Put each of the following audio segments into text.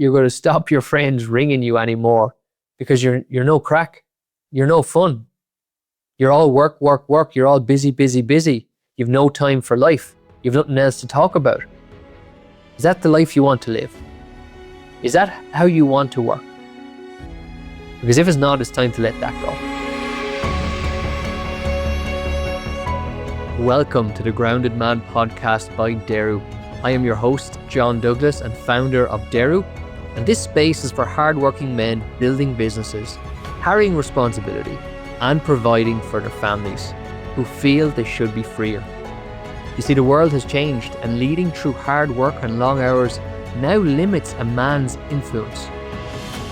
you're going to stop your friends ringing you anymore because you're no crack. You're no fun. You're all work, work, work. You're all busy, busy, busy. You've no time for life. You've nothing else to talk about. Is that the life you want to live? Is that how you want to work? Because if it's not, it's time to let that go. Welcome to the Grounded Man podcast by Deru. I am your host, John Douglas, and founder of Deru. And this space is for hardworking men building businesses, carrying responsibility, and providing for their families who feel they should be freer. You see, the world has changed, and leading through hard work and long hours now limits a man's influence.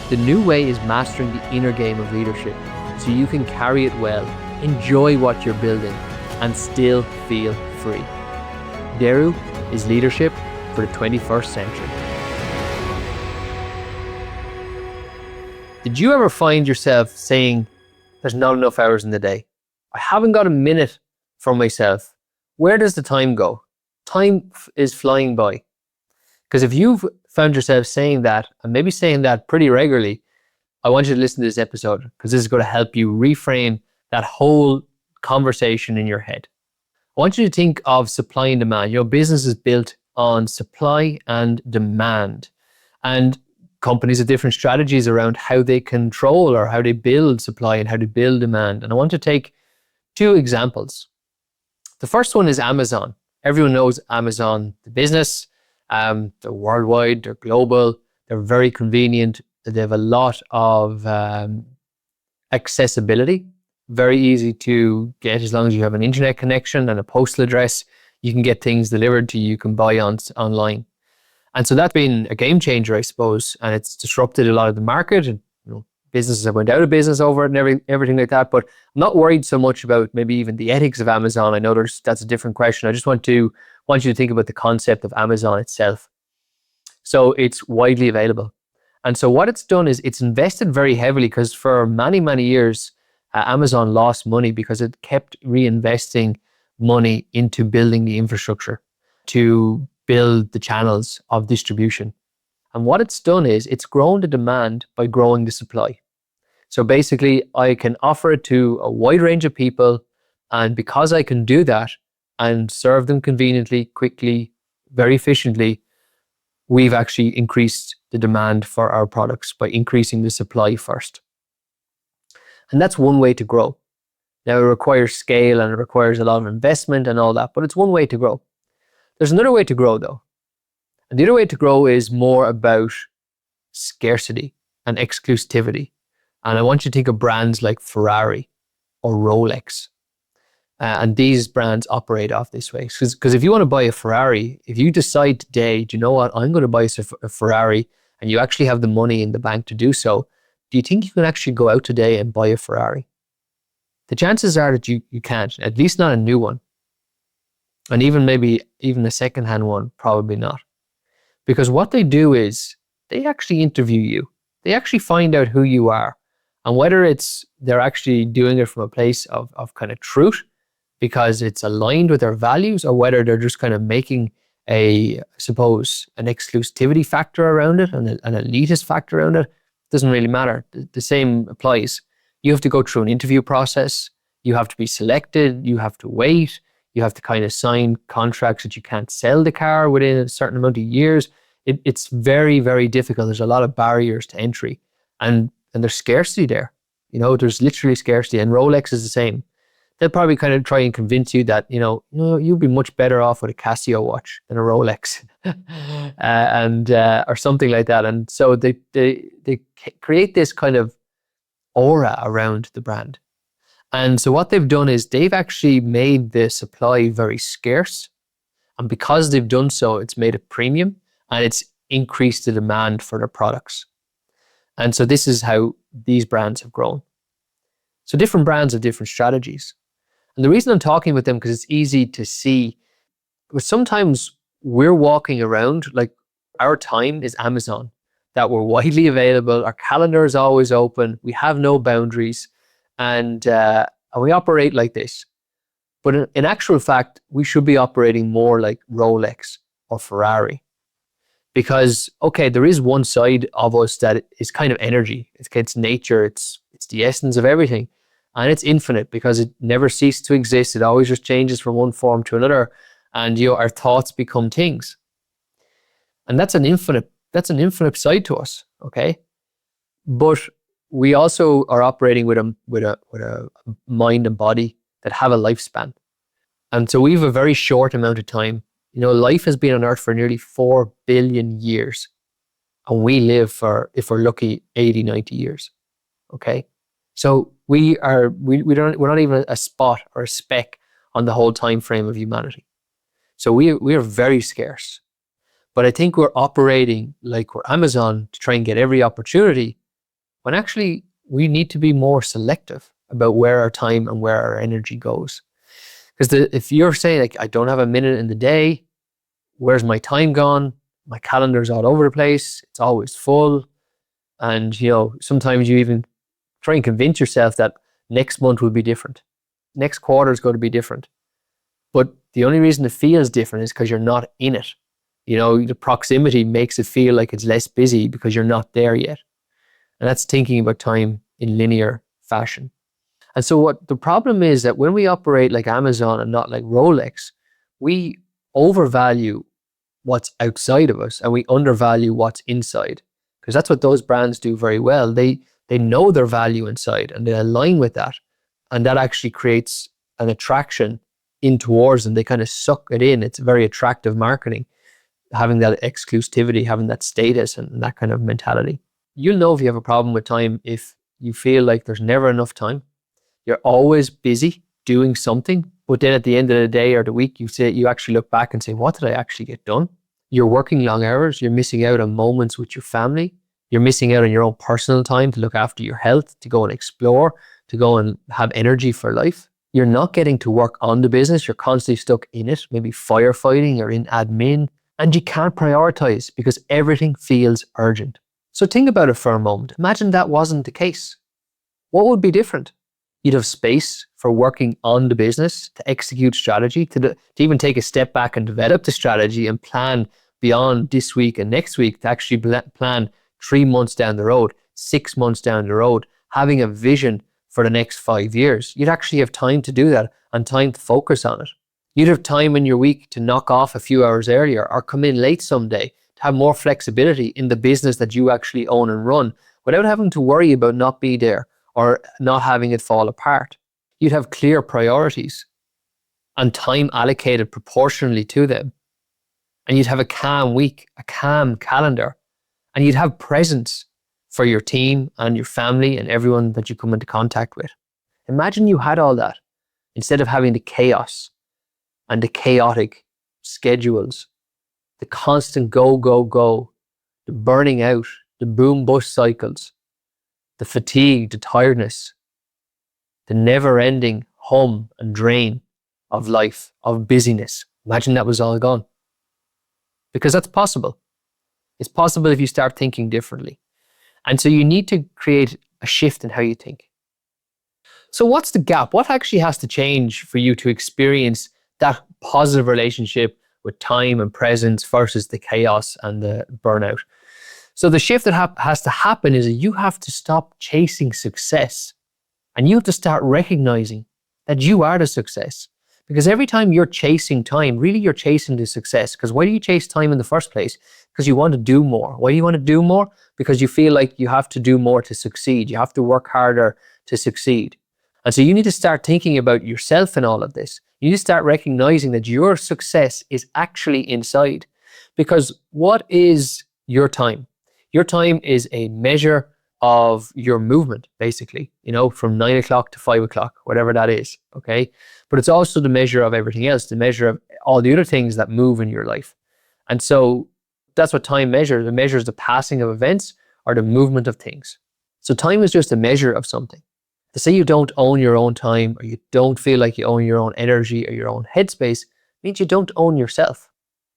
The new way is mastering the inner game of leadership so you can carry it well, enjoy what you're building, and still feel free. Deru is leadership for the 21st century. Did you ever find yourself saying, there's not enough hours in the day? I haven't got a minute for myself. Where does the time go? Time is flying by. Because if you've found yourself saying that, and maybe saying that pretty regularly, I want you to listen to this episode because this is going to help you reframe that whole conversation in your head. I want you to think of supply and demand. Your business is built on supply and demand. And companies have different strategies around how they control or how they build supply and how they build demand. And I want to take two examples. The first one is Amazon. Everyone knows Amazon, the business. They're worldwide, they're global, they're very convenient. They have a lot of accessibility. Very easy to get as long as you have an internet connection and a postal address. You can get things delivered to you. You can buy online. And so that's been a game changer, I suppose, and it's disrupted a lot of the market. And businesses have went out of business over it and everything like that. But I'm not worried so much about maybe even the ethics of Amazon. I know that's a different question. I just want you to think about the concept of Amazon itself. So it's widely available. And so what it's done is it's invested very heavily because for many, many years, Amazon lost money because it kept reinvesting money into building the infrastructure to build the channels of distribution. And what it's done is it's grown the demand by growing the supply. So basically, I can offer it to a wide range of people. And because I can do that and serve them conveniently, quickly, very efficiently, we've actually increased the demand for our products by increasing the supply first. And that's one way to grow. Now, it requires scale and it requires a lot of investment and all that, but it's one way to grow. There's another way to grow, though. And the other way to grow is more about scarcity and exclusivity. And I want you to think of brands like Ferrari or Rolex. And these brands operate off this way. Because if you want to buy a Ferrari, if you decide today, do you know what, I'm going to buy a Ferrari, and you actually have the money in the bank to do so, do you think you can actually go out today and buy a Ferrari? The chances are that you can't, at least not a new one. And maybe a secondhand one, probably not. Because what they do is they actually interview you. They actually find out who you are. And whether they're actually doing it from a place of kind of truth because it's aligned with their values, or whether they're just kind of making an exclusivity factor around it and an elitist factor around it, doesn't really matter. The same applies. You have to go through an interview process. You have to be selected. You have to wait. You have to kind of sign contracts that you can't sell the car within a certain amount of years. It's very, very difficult. There's a lot of barriers to entry, and there's scarcity there. There's literally scarcity, and Rolex is the same. They'll probably kind of try and convince you that, you'll be much better off with a Casio watch than a Rolex or something like that. And so they create this kind of aura around the brand. And so what they've done is they've actually made the supply very scarce. And because they've done so, it's made it premium and it's increased the demand for their products. And so this is how these brands have grown. So different brands have different strategies. And the reason I'm talking about them, because it's easy to see, but sometimes we're walking around like our time is Amazon, that we're widely available, our calendar is always open, we have no boundaries, and we operate like this. But in actual fact, we should be operating more like Rolex or Ferrari. Because, okay, there is one side of us that is kind of energy. It's nature. It's the essence of everything. And it's infinite because it never ceases to exist. It always just changes from one form to another. And our thoughts become things. And that's an infinite side to us. Okay. But we also are operating with a mind and body that have a lifespan. And so we have a very short amount of time. Life has been on Earth for nearly 4 billion years. And we live for, if we're lucky, 80, 90 years. Okay. So we're not even a spot or a speck on the whole time frame of humanity. So we are very scarce. But I think we're operating like we're Amazon to try and get every opportunity, when actually we need to be more selective about where our time and where our energy goes. Because if you're saying, like, I don't have a minute in the day, where's my time gone? My calendar's all over the place. It's always full. And, sometimes you even try and convince yourself that next month will be different. Next quarter is going to be different. But the only reason it feels different is because you're not in it. The proximity makes it feel like it's less busy because you're not there yet. And that's thinking about time in linear fashion. And so what the problem is that when we operate like Amazon and not like Rolex, we overvalue what's outside of us and we undervalue what's inside. Because that's what those brands do very well. They know their value inside and they align with that. And that actually creates an attraction in towards them. They kind of suck it in. It's very attractive marketing, having that exclusivity, having that status and that kind of mentality. You'll know if you have a problem with time if you feel like there's never enough time. You're always busy doing something, but then at the end of the day or the week, you actually look back and say, what did I actually get done? You're working long hours. You're missing out on moments with your family. You're missing out on your own personal time to look after your health, to go and explore, to go and have energy for life. You're not getting to work on the business. You're constantly stuck in it, maybe firefighting or in admin, and you can't prioritize because everything feels urgent. So think about it for a moment. Imagine that wasn't the case. What would be different? You'd have space for working on the business, to execute strategy, to even take a step back and develop the strategy and plan beyond this week and next week, to actually plan 3 months down the road, 6 months down the road, having a vision for the next 5 years. You'd actually have time to do that and time to focus on it. You'd have time in your week to knock off a few hours earlier or come in late someday, to have more flexibility in the business that you actually own and run without having to worry about not being there or not having it fall apart. You'd have clear priorities and time allocated proportionally to them. And you'd have a calm week, a calm calendar, and you'd have presence for your team and your family and everyone that you come into contact with. Imagine you had all that instead of having the chaos and the chaotic schedules, the constant go, go, go, the burning out, the boom bust cycles, the fatigue, the tiredness, the never-ending hum and drain of life, of busyness. Imagine that was all gone. Because that's possible. It's possible if you start thinking differently. And so you need to create a shift in how you think. So what's the gap? What actually has to change for you to experience that positive relationship with time and presence versus the chaos and the burnout? So the shift that has to happen is that you have to stop chasing success and you have to start recognizing that you are the success. Because every time you're chasing time, really you're chasing the success. Because why do you chase time in the first place? Because you want to do more. Why do you want to do more? Because you feel like you have to do more to succeed. You have to work harder to succeed. And so you need to start thinking about yourself in all of this. You need to start recognizing that your success is actually inside. Because what is your time? Your time is a measure of your movement, basically, from 9 o'clock to 5 o'clock, whatever that is, okay? But it's also the measure of everything else, the measure of all the other things that move in your life. And so that's what time measures. It measures the passing of events or the movement of things. So time is just a measure of something. To say you don't own your own time or you don't feel like you own your own energy or your own headspace means you don't own yourself.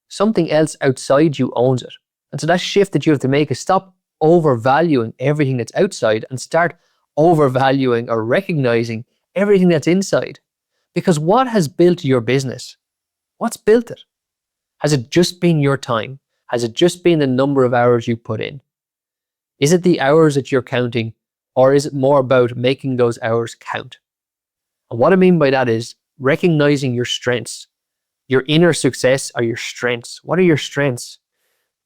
Something else outside you owns it. And so that shift that you have to make is stop overvaluing everything that's outside and start overvaluing or recognizing everything that's inside. Because what has built your business? What's built it? Has it just been your time? Has it just been the number of hours you put in? Is it the hours that you're counting, or is it more about making those hours count? And what I mean by that is recognizing your strengths. Your inner success are your strengths. What are your strengths?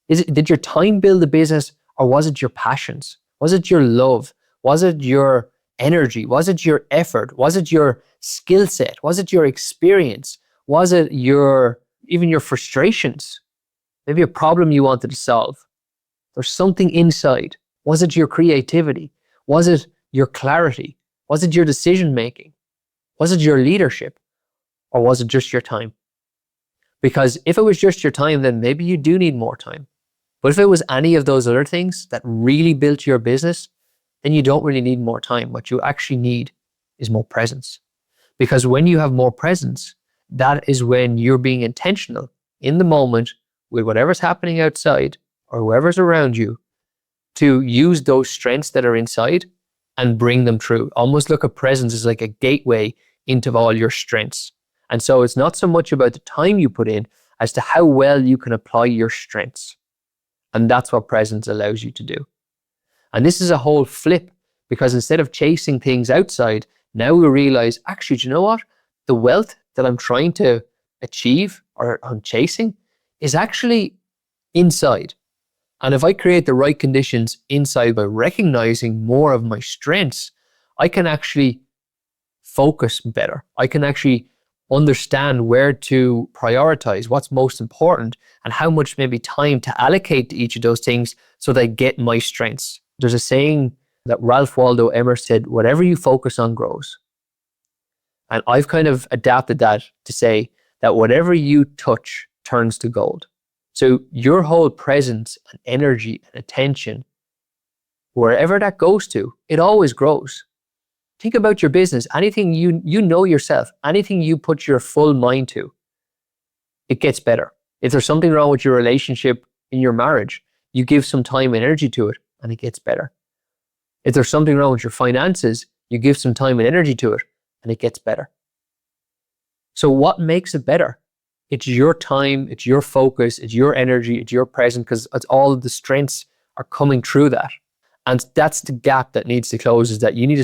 Did your time build the business, or was it your passions? Was it your love? Was it your energy? Was it your effort? Was it your skill set? Was it your experience? Was it even your frustrations? Maybe a problem you wanted to solve. There's something inside. Was it your creativity? Was it your clarity? Was it your decision making? Was it your leadership? Or was it just your time? Because if it was just your time, then maybe you do need more time. But if it was any of those other things that really built your business, then you don't really need more time. What you actually need is more presence. Because when you have more presence, that is when you're being intentional in the moment with whatever's happening outside or whoever's around you to use those strengths that are inside and bring them through. Almost look at presence as like a gateway into all your strengths. And so it's not so much about the time you put in as to how well you can apply your strengths. And that's what presence allows you to do. And this is a whole flip, because instead of chasing things outside, now we realize, actually, do you know what? The wealth that I'm trying to achieve or I'm chasing is actually inside. And if I create the right conditions inside by recognizing more of my strengths, I can actually focus better. I can actually understand where to prioritize, what's most important, and how much maybe time to allocate to each of those things so that I get my strengths. There's a saying that Ralph Waldo Emerson said, whatever you focus on grows. And I've kind of adapted that to say that whatever you touch turns to gold. So your whole presence and energy and attention, wherever that goes to, it always grows. Think about your business. Anything you know yourself, anything you put your full mind to, it gets better. If there's something wrong with your relationship in your marriage, you give some time and energy to it and it gets better. If there's something wrong with your finances, you give some time and energy to it and it gets better. So what makes it better? It's your time, it's your focus, it's your energy, it's your presence, because it's all of the strengths are coming through that. And that's the gap that needs to close, is that you need to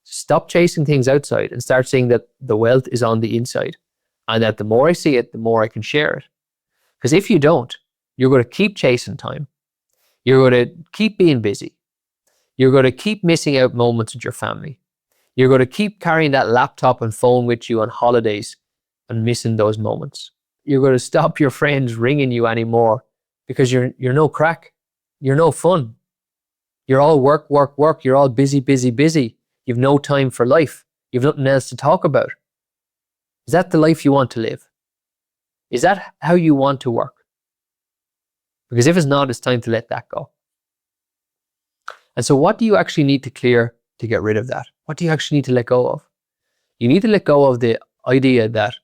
stop chasing things outside and start seeing that the wealth is on the inside. And that the more I see it, the more I can share it. Because if you don't, you're going to keep chasing time. You're going to keep being busy. You're going to keep missing out moments with your family. You're going to keep carrying that laptop and phone with you on holidays and missing those moments. You're going to stop your friends ringing you anymore because you're no crack. You're no fun. You're all work, work, work. You're all busy, busy, busy. You've no time for life. You've nothing else to talk about. Is that the life you want to live? Is that how you want to work? Because if it's not, it's time to let that go. And so what do you actually need to clear to get rid of that? What do you actually need to let go of? You need to let go of the idea that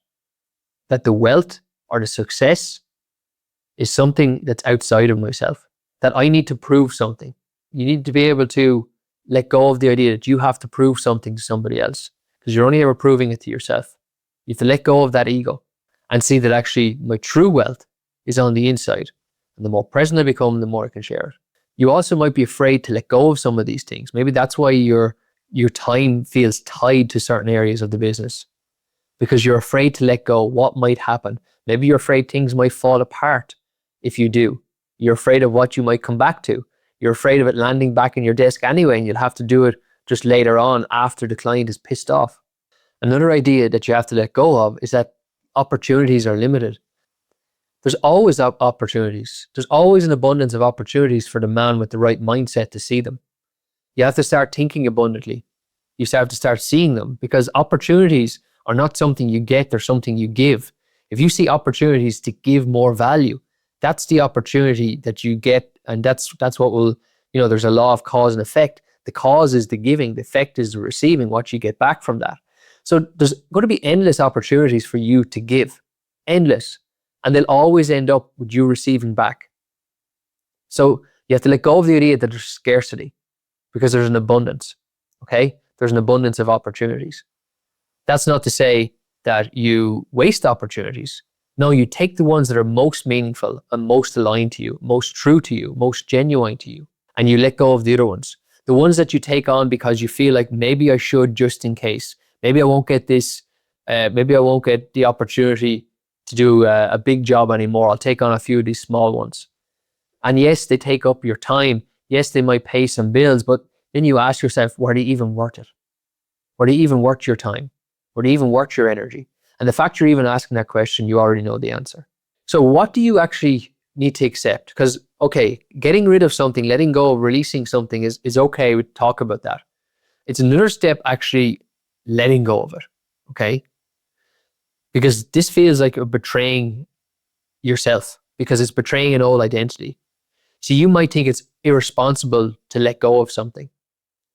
the wealth or the success is something that's outside of myself, that I need to prove something. You need to be able to let go of the idea that you have to prove something to somebody else, because you're only ever proving it to yourself. You have to let go of that ego and see that actually my true wealth is on the inside. And the more present I become, the more I can share it. You also might be afraid to let go of some of these things. Maybe that's why your time feels tied to certain areas of the business, because you're afraid to let go. What might happen? Maybe you're afraid things might fall apart if you do. You're afraid of what you might come back to. You're afraid of it landing back in your desk anyway, and you'll have to do it just later on after the client is pissed off. Another idea that you have to let go of is that opportunities are limited. There's always opportunities. There's always an abundance of opportunities for the man with the right mindset to see them. You have to start thinking abundantly. You have to start seeing them, because opportunities are not something you get, they're something you give. If you see opportunities to give more value, that's the opportunity that you get, and that's what will, there's a law of cause and effect. The cause is the giving, the effect is the receiving, what you get back from that. So there's going to be endless opportunities for you to give, endless, and they'll always end up with you receiving back. So you have to let go of the idea that there's scarcity, because there's an abundance, okay? There's an abundance of opportunities. That's not to say that you waste opportunities, No, you take the ones that are most meaningful and most aligned to you, most true to you, most genuine to you, and you let go of the other ones. The ones that you take on because you feel like maybe I should just in case. Maybe I won't get this, maybe I won't get the opportunity to do a big job anymore. I'll take on a few of these small ones. And yes, they take up your time. Yes, they might pay some bills, but then you ask yourself, were they even worth it? Were they even worth your time? Were they even worth your energy? And the fact you're even asking that question, you already know the answer. So what do you actually need to accept? Because, okay, getting rid of something, letting go, releasing something is okay. We talk about that. It's another step actually letting go of it, okay? Because this feels like betraying yourself because it's betraying an old identity. So you might think it's irresponsible to let go of something.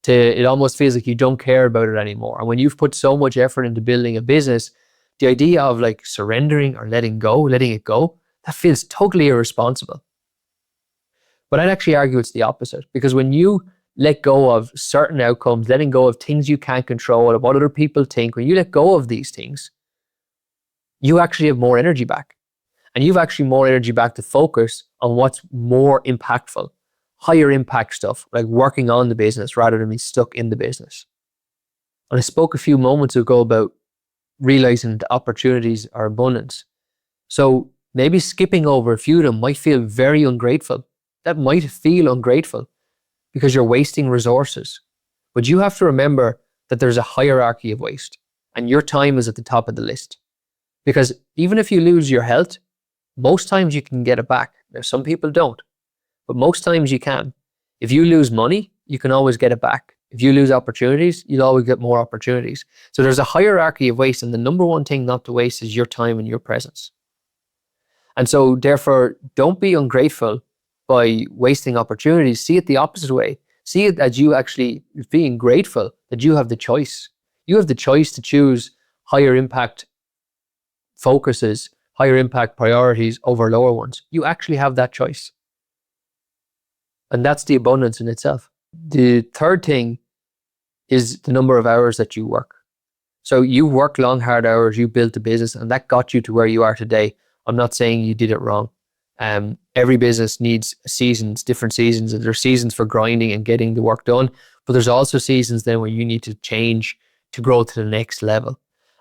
It almost feels like you don't care about it anymore. And when you've put so much effort into building a business, the idea of like surrendering or letting it go, that feels totally irresponsible. But I'd actually argue it's the opposite, because when you let go of certain outcomes, letting go of things you can't control, of what other people think, when you let go of these things, you actually have more energy back. And you've actually more energy back to focus on what's more impactful, higher impact stuff, like working on the business rather than being stuck in the business. And I spoke a few moments ago about realizing that opportunities are abundance. So maybe skipping over a few of them might feel very ungrateful. That might feel ungrateful because you're wasting resources. But you have to remember that there's a hierarchy of waste, and your time is at the top of the list. Because even if you lose your health, most times you can get it back. Now, some people don't, but most times you can. If you lose money, you can always get it back. If you lose opportunities, you'll always get more opportunities. So there's a hierarchy of waste, and the number one thing not to waste is your time and your presence. And so therefore, don't be ungrateful by wasting opportunities. See it the opposite way. See it as you actually being grateful that you have the choice. You have the choice to choose higher impact focuses, higher impact priorities over lower ones. You actually have that choice. And that's the abundance in itself. The third thing is the number of hours that you work. So you work long, hard hours, you built a business, and that got you to where you are today. I'm not saying you did it wrong. Every business needs seasons, different seasons. There are seasons for grinding and getting the work done, but there's also seasons then where you need to change to grow to the next level.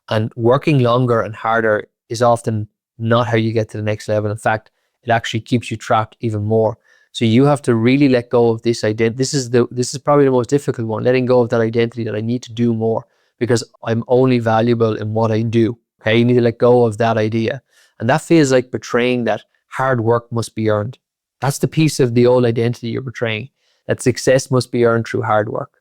And working longer and harder is often not how you get to the next level. In fact, it actually keeps you trapped even more. So you have to really let go of this identity. This is probably the most difficult one, letting go of that identity that I need to do more because I'm only valuable in what I do. Okay, you need to let go of that idea. And that feels like betraying that hard work must be earned. That's the piece of the old identity you're betraying, that success must be earned through hard work.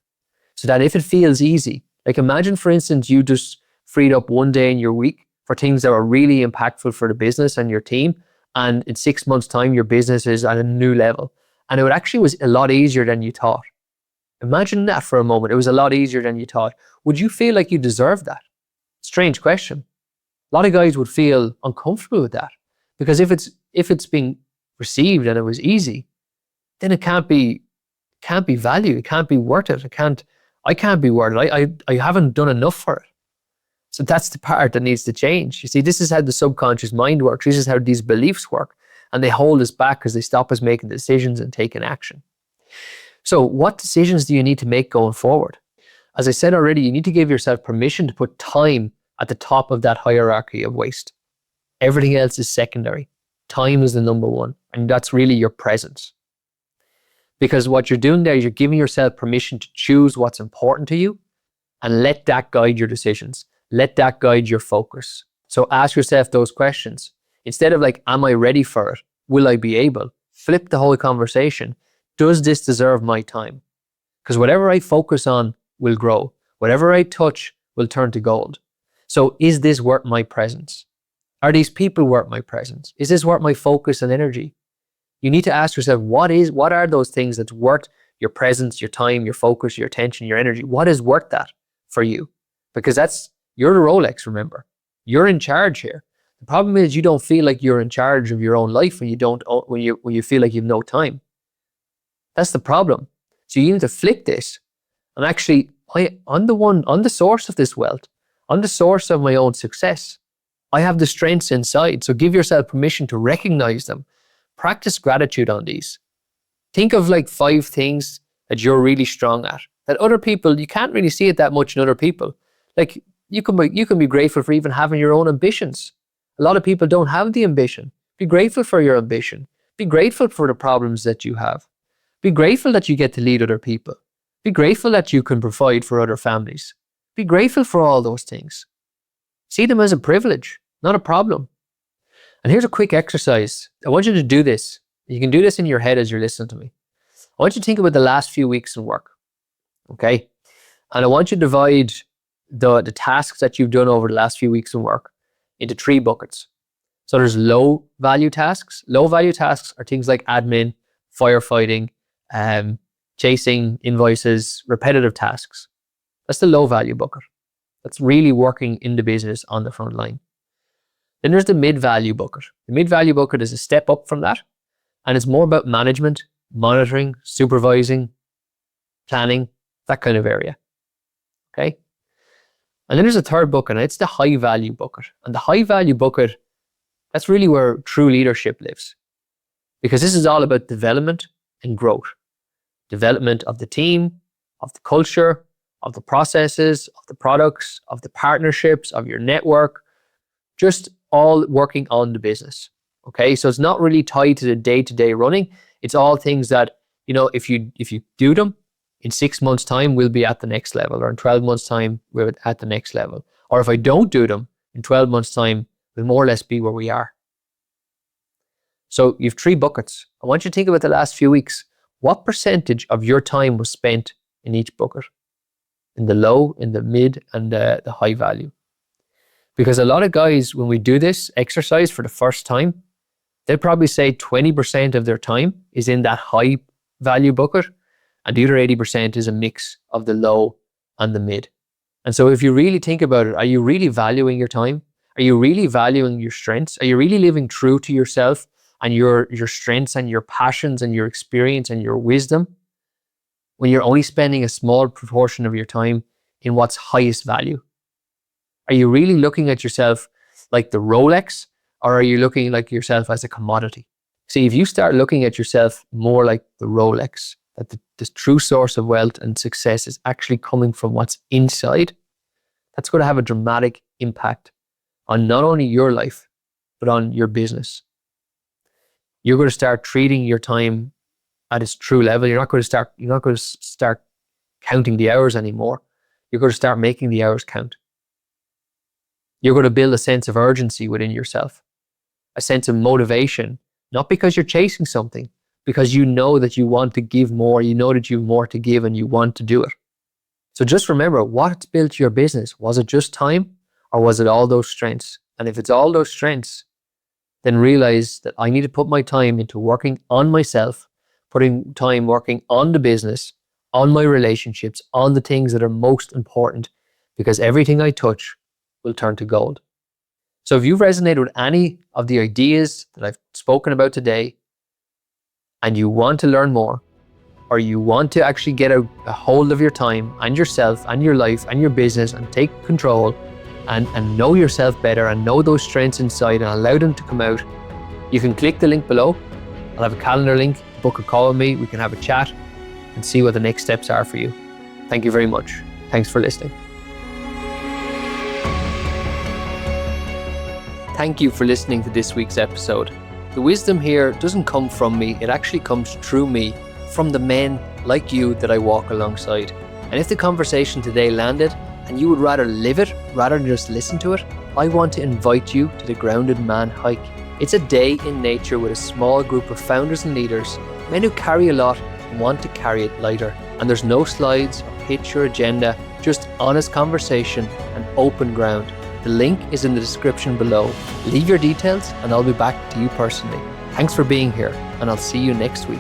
So that if it feels easy, like imagine for instance, you just freed up one day in your week for things that are really impactful for the business and your team. And in 6 months' time, your business is at a new level. And it actually was a lot easier than you thought. Imagine that for a moment. It was a lot easier than you thought. Would you feel like you deserve that? Strange question. A lot of guys would feel uncomfortable with that because if it's being received and it was easy, then it can't be valued. It can't be worth it. I can't be worth it. I haven't done enough for it. So that's the part that needs to change. You see, this is how the subconscious mind works. This is how these beliefs work. And they hold us back because they stop us making decisions and taking action. So what decisions do you need to make going forward? As I said already, you need to give yourself permission to put time at the top of that hierarchy of waste. Everything else is secondary. Time is the number one. And that's really your presence. Because what you're doing there is you're giving yourself permission to choose what's important to you and let that guide your decisions. Let that guide your focus. So ask yourself those questions. Instead of like, am I ready for it? Will I be able? Flip the whole conversation. Does this deserve my time? Because whatever I focus on will grow. Whatever I touch will turn to gold. So is this worth my presence? Are these people worth my presence? Is this worth my focus and energy? You need to ask yourself, what are those things that's worth your presence, your time, your focus, your attention, your energy? What is worth that for you? Because you're the Rolex, remember. You're in charge here. The problem is you don't feel like you're in charge of your own life when you feel like you've no time. That's the problem. So you need to flick this and actually, I'm the source of this wealth. I'm the source of my own success. I have the strengths inside. So give yourself permission to recognize them. Practice gratitude on these. Think of like 5 things that you're really strong at, that other people, you can't really see it that much in other people. Like you can be grateful for even having your own ambitions. A lot of people don't have the ambition. Be grateful for your ambition. Be grateful for the problems that you have. Be grateful that you get to lead other people. Be grateful that you can provide for other families. Be grateful for all those things. See them as a privilege, not a problem. And here's a quick exercise. I want you to do this. You can do this in your head as you're listening to me. I want you to think about the last few weeks in work, okay? And I want you to divide the tasks that you've done over the last few weeks in work into 3 buckets. So there's low value tasks. Low value tasks are things like admin, firefighting, chasing invoices, repetitive tasks. That's the low value bucket. That's really working in the business on the front line. Then there's the mid-value bucket. The mid-value bucket is a step up from that, and it's more about management, monitoring, supervising, planning, that kind of area. Okay? And then there's a third bucket, and it's the high-value bucket. And the high-value bucket, that's really where true leadership lives. Because this is all about development and growth. Development of the team, of the culture, of the processes, of the products, of the partnerships, of your network, just all working on the business. Okay, so it's not really tied to the day-to-day running. It's all things that, if you do them, in 6 months' time, we'll be at the next level, or in 12 months' time, we're at the next level. Or if I don't do them, in 12 months' time, we'll more or less be where we are. So you've 3 buckets. I want you to think about the last few weeks. What percentage of your time was spent in each bucket? In the low, in the mid, and the high value. Because a lot of guys, when we do this exercise for the first time, they'll probably say 20% of their time is in that high value bucket, and the other 80% is a mix of the low and the mid. And so if you really think about it, are you really valuing your time? Are you really valuing your strengths? Are you really living true to yourself and your strengths and your passions and your experience and your wisdom, when you're only spending a small proportion of your time in what's highest value? Are you really looking at yourself like the Rolex, or are you looking like yourself as a commodity? See, if you start looking at yourself more like the Rolex, that the true source of wealth and success is actually coming from what's inside, that's going to have a dramatic impact on not only your life, but on your business. You're going to start treating your time at its true level. You're not going to start counting the hours anymore. You're going to start making the hours count. You're going to build a sense of urgency within yourself, a sense of motivation, not because you're chasing something, because you know that you want to give more, you know that you have more to give and you want to do it. So just remember, what's built your business? Was it just time, or was it all those strengths? And if it's all those strengths, then realize that I need to put my time into working on myself, putting time working on the business, on my relationships, on the things that are most important, because everything I touch will turn to gold. So if you've resonated with any of the ideas that I've spoken about today, and you want to learn more, or you want to actually get a hold of your time and yourself and your life and your business and take control and know yourself better and know those strengths inside and allow them to come out, you can click the link below. I'll have a calendar link, book a call with me, we can have a chat and see what the next steps are for you. Thank you very much. Thanks for listening. Thank you for listening to this week's episode. The wisdom here doesn't come from me, it actually comes through me, from the men like you that I walk alongside. And if the conversation today landed and you would rather live it rather than just listen to it, I want to invite you to the Grounded Man Hike. It's a day in nature with a small group of founders and leaders, men who carry a lot and want to carry it lighter. And there's no slides or pitch or agenda, just honest conversation and open ground. The link is in the description below. Leave your details and I'll be back to you personally. Thanks for being here, and I'll see you next week.